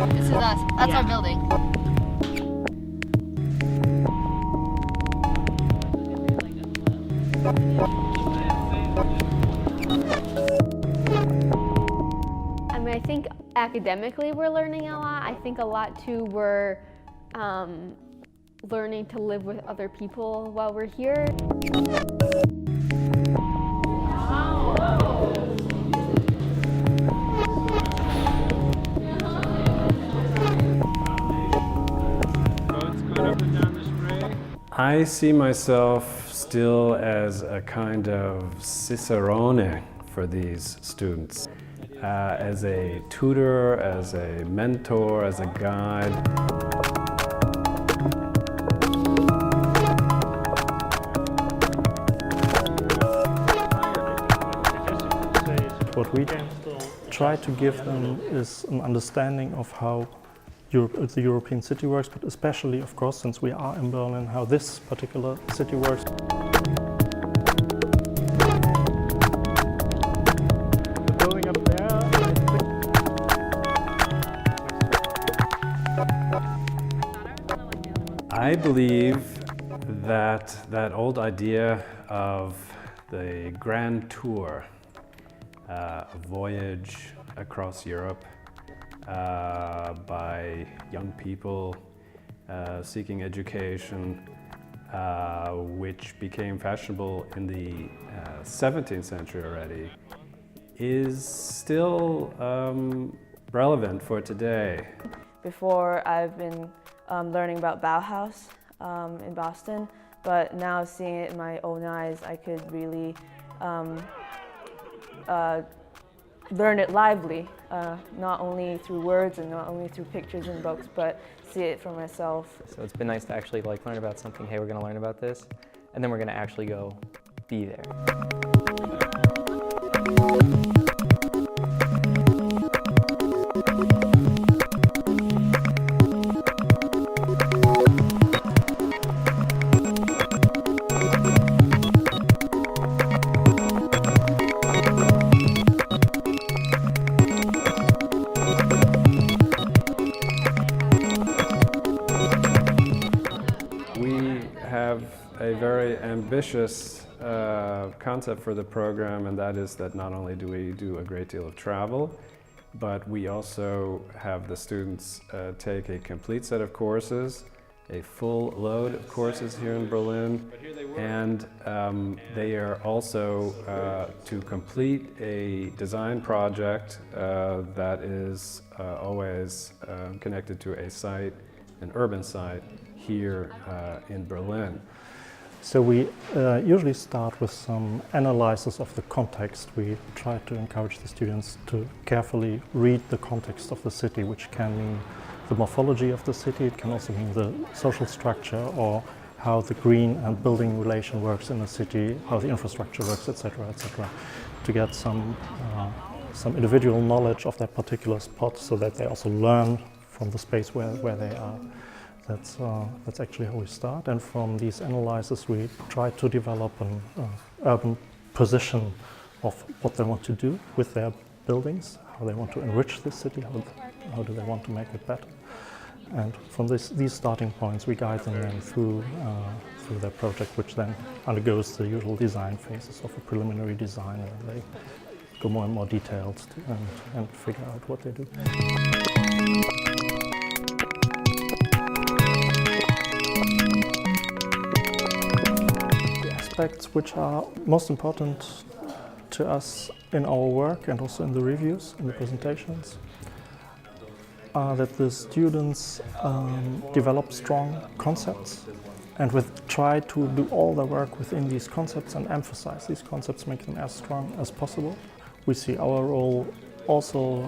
This is us. That's our building. I mean, I think academically we're learning a lot. I think a lot too we're learning to live with other people while we're here. I see myself still as a kind of cicerone for these students, as a tutor, as a mentor, as a guide. What we try to give them is an understanding of how the European city works, but especially, of course, since we are in Berlin, how this particular city works. The building up there, I believe that that old idea of the grand tour, a voyage across Europe, by young people seeking education, which became fashionable in the 17th century already, is still relevant for today. Before, I've been learning about Bauhaus in Boston, but now seeing it in my own eyes, I could really learn it lively, not only through words and not only through pictures and books, but see it for myself. So it's been nice to actually learn about something. Hey, we're going to learn about this, and then we're going to actually go be there. Have a very ambitious concept for the program, and that is that not only do we do a great deal of travel, but we also have the students take a complete set of courses, a full load of courses here in Berlin, and they are also to complete a design project that is always connected to a site, an urban site, here in Berlin. So we usually start with some analysis of the context. We try to encourage the students to carefully read the context of the city, which can mean the morphology of the city, it can also mean the social structure, or how the green and building relation works in the city, how the infrastructure works, etc., to get some individual knowledge of that particular spot, so that they also learn from the space where they are. That's actually how we start, and from these analyses we try to develop an urban position of what they want to do with their buildings, how they want to enrich the city, how do they want to make it better. And from these starting points we guide them then through their project, which then undergoes the usual design phases of a preliminary design, where they go more and more detailed and figure out what they do. Aspects which are most important to us in our work and also in the reviews, in the presentations, are that the students develop strong concepts and try to do all their work within these concepts and emphasize these concepts, make them as strong as possible. We see our role also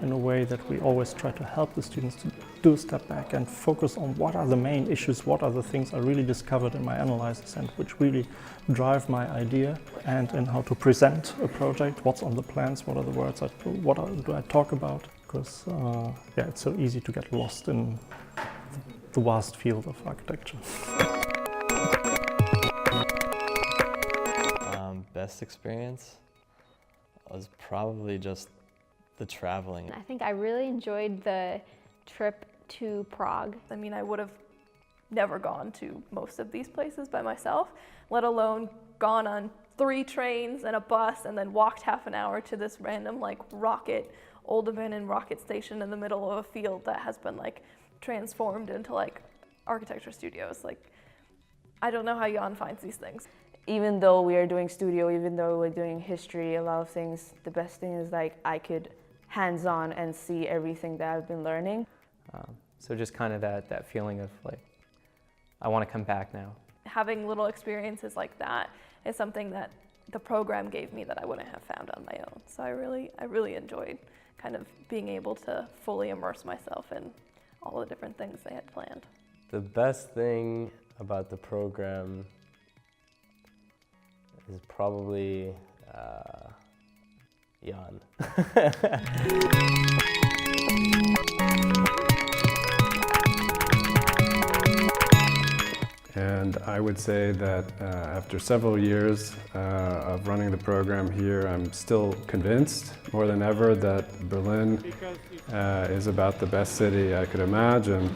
in a way that we always try to help the students to do a step back and focus on what are the main issues, what are the things I really discovered in my analysis and which really drive my idea, and in how to present a project, what's on the plans, what are the words, do I talk about, because it's so easy to get lost in the vast field of architecture. Best experience was probably just The traveling. I think I really enjoyed the trip to Prague. I mean, I would have never gone to most of these places by myself, let alone gone on 3 trains and a bus and then walked half an hour to this random like old abandoned rocket station in the middle of a field that has been like transformed into like architecture studios. Like, I don't know how Jan finds these things. Even though we are doing studio, even though we're doing history, a lot of things, the best thing is like I could hands-on and see everything that I've been learning. So just kind of that feeling of like, I want to come back now. Having little experiences like that is something that the program gave me that I wouldn't have found on my own. So I really enjoyed kind of being able to fully immerse myself in all the different things they had planned. The best thing about the program is probably Jan. And I would say that after several years of running the program here, I'm still convinced more than ever that Berlin is about the best city I could imagine,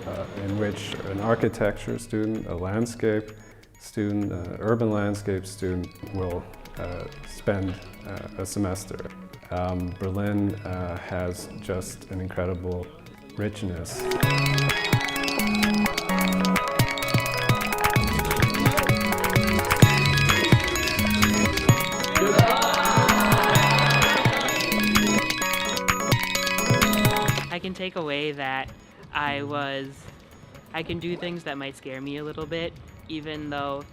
in which an architecture student, a landscape student, an urban landscape student will spend a semester. Berlin has just an incredible richness. I can take away that I can do things that might scare me a little bit, even though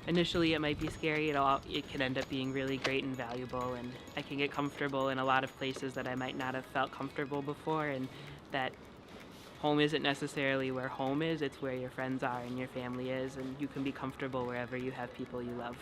initially it might be scary, it can end up being really great and valuable, and I can get comfortable in a lot of places that I might not have felt comfortable before, and that home isn't necessarily where home is, it's where your friends are and your family is, and you can be comfortable wherever you have people you love.